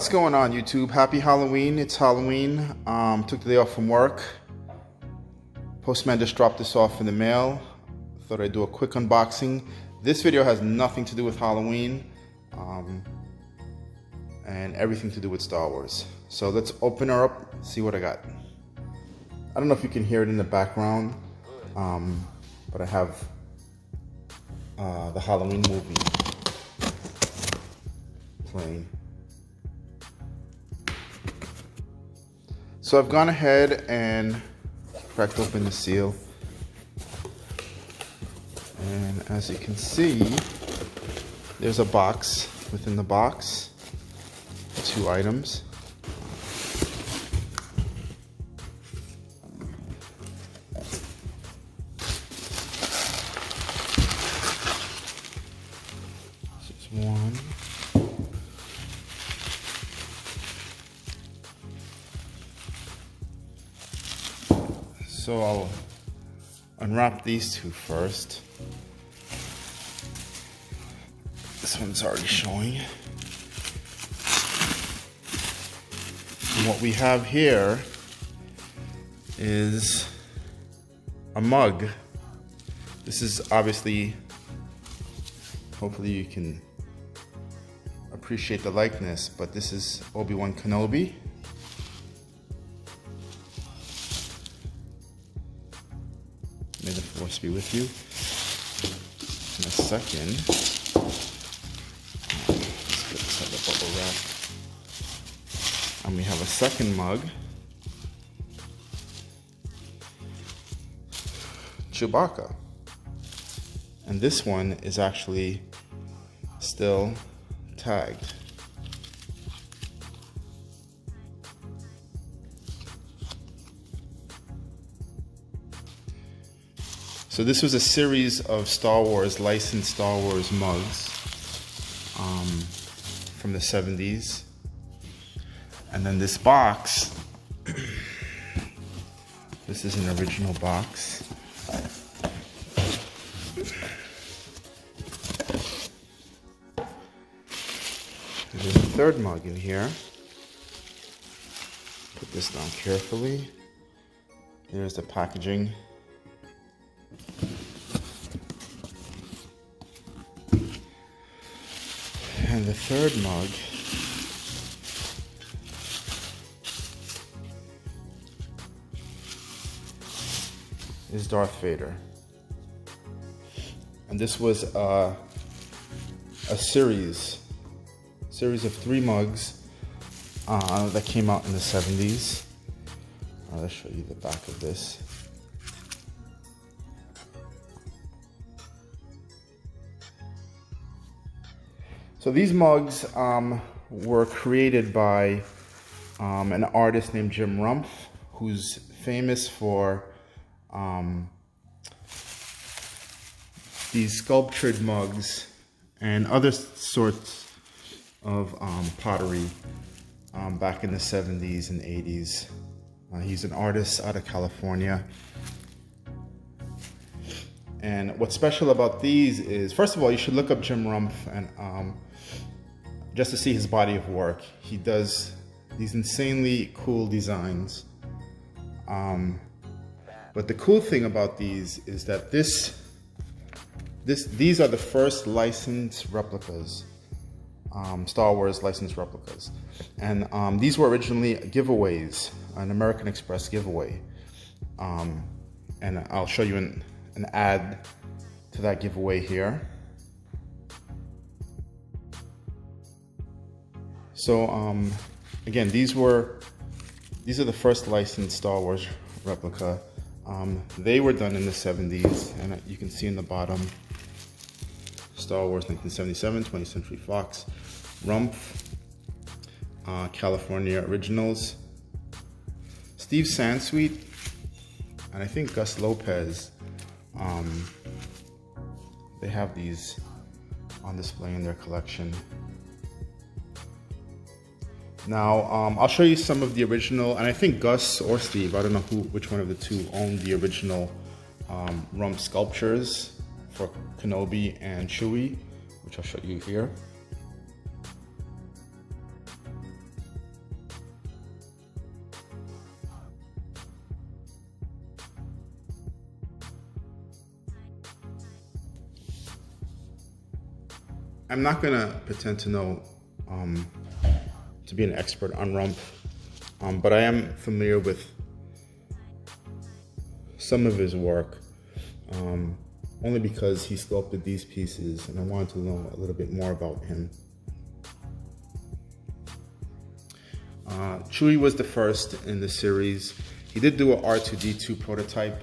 What's going on, YouTube? Happy Halloween. It's Halloween. Took the day off from work. Postman just dropped this off in the mail. Thought I'd do a quick unboxing. This video has nothing to do with Halloween and everything to do with Star Wars. So let's open her up, see what I got. I don't know if you can hear it in the background, but I have the Halloween movie playing. So I've gone ahead and cracked open the seal. And as you can see, there's a box within the box. 2 items. This is one. So I'll unwrap these 2 first. This one's already showing. And what we have here is a mug. This is obviously, hopefully you can appreciate the likeness, but this is Obi-Wan Kenobi. May the force be with you. In a second, let's get this out of the bubble wrap. And we have a second mug. Chewbacca. And this one is actually still tagged. So this was a series of Star Wars, licensed Star Wars mugs from the 70s. And then this box, this is an original box. There's a third mug in here. Put this down carefully. There's the packaging. And the third mug is Darth Vader. And this was a series of 3 mugs that came out in the 70s. I'll show you the back of this. So these mugs were created by an artist named Jim Rumph, who's famous for these sculptured mugs and other sorts of pottery back in the 70s and 80s. He's an artist out of California. And what's special about these is, first of all, you should look up Jim Rumph and just to see his body of work. He does these insanely cool designs. But the cool thing about these is that these are the first licensed replicas, Star Wars licensed replicas. And these were originally giveaways, an American Express giveaway. And I'll show you an ad to that giveaway here. So again, these are the first licensed Star Wars replica. They were done in the 70s, and you can see in the bottom, Star Wars 1977, 20th Century Fox, Rumph, California Originals, Steve Sansweet, and I think Gus Lopez. They have these on display in their collection. Now, I'll show you some of the original, and I think Gus or Steve, I don't know which one of the 2 owned the original Rumph sculptures for Kenobi and Chewie, which I'll show you here. I'm not gonna pretend to know, to be an expert on Rumph, but I am familiar with some of his work, only because he sculpted these pieces, and I wanted to know a little bit more about him. Chewie was the first in the series. He did do an R2-D2 prototype,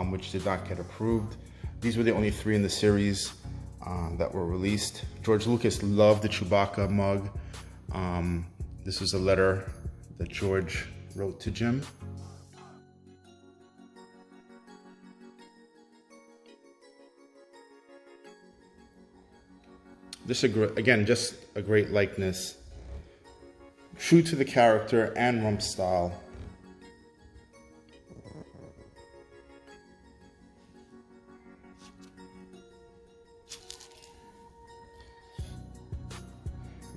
which did not get approved. These were the only 3 in the series that were released. George Lucas loved the Chewbacca mug. This was a letter that George wrote to Jim. This, again, just a great likeness. True to the character and Rumph style.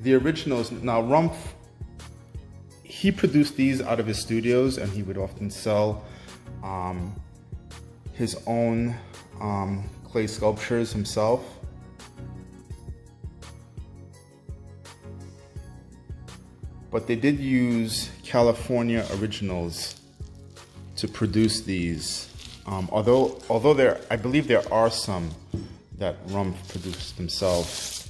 The originals, now Rumph, he produced these out of his studios, and he would often sell his own clay sculptures himself. But they did use California originals to produce these. Although I believe there are some that Rumph produced himself.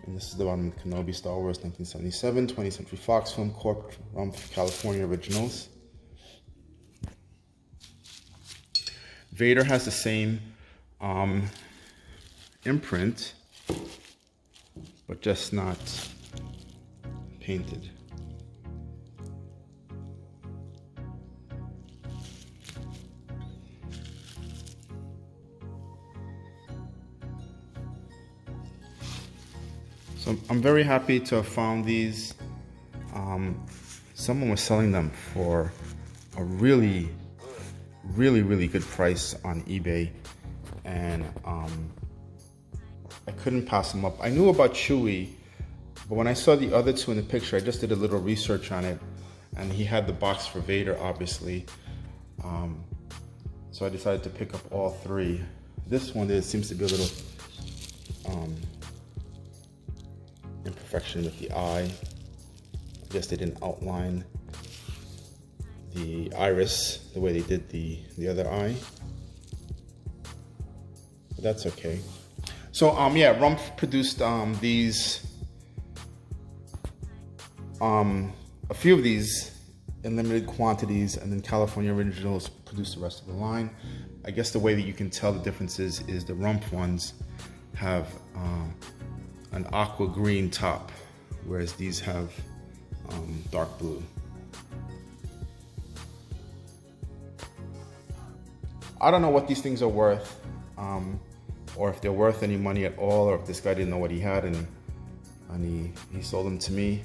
And this is the one, Kenobi, Star Wars, 1977, 20th Century Fox Film Corp, Rumph, California originals. Vader has the same imprint, but just not painted. So I'm very happy to have found these. Someone was selling them for a really good price on eBay, and I couldn't pass them up. I knew about Chewie, but when I saw the other 2 in the picture, I just did a little research on it, and he had the box for Vader, obviously. So I decided to pick up all 3. This one, there seems to be a little imperfection with the eye. I guess they didn't outline the iris the way they did the other eye. But that's okay. So yeah, Rumph produced these, a few of these in limited quantities, and then California Originals produced the rest of the line. I guess the way that you can tell the differences is the Rumph ones have an aqua green top, whereas these have dark blue. I don't know what these things are worth, or if they're worth any money at all, or if this guy didn't know what he had and he sold them to me.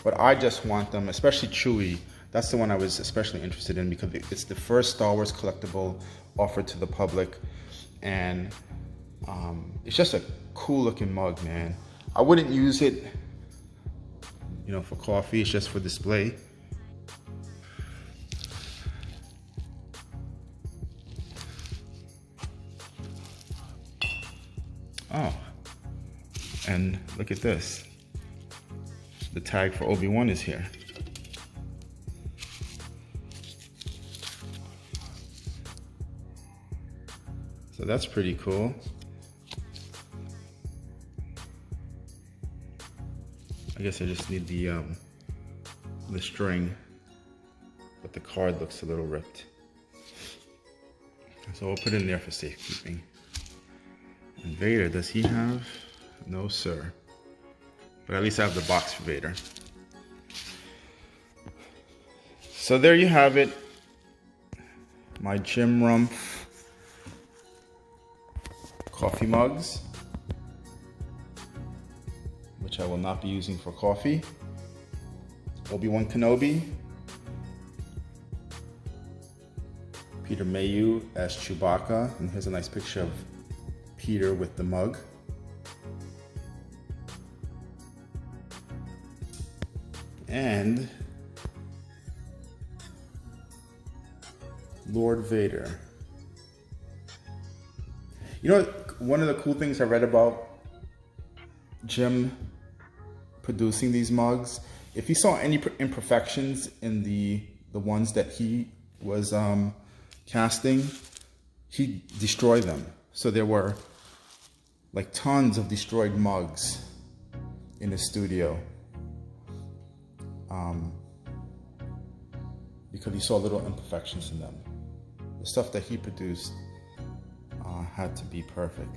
But I just want them, especially Chewie. That's the one I was especially interested in because it's the first Star Wars collectible offered to the public, and it's just a cool looking mug, man. I wouldn't use it, you know, for coffee. It's just for display. Oh, and look at this. The tag for Obi-Wan is here. So that's pretty cool. I guess I just need the string, but the card looks a little ripped. So we'll put it in there for safekeeping. And Vader, does he have? No, sir. But at least I have the box for Vader. So there you have it. My Jim Rumph coffee mugs, which I will not be using for coffee. Obi-Wan Kenobi. Peter Mayhew as Chewbacca. And here's a nice picture of Peter with the mug. And Lord Vader. You know, one of the cool things I read about Jim producing these mugs, if he saw any imperfections in the ones that he was casting, he destroyed them. So there were like tons of destroyed mugs in his studio because he saw little imperfections in them. The stuff that he produced had to be perfect.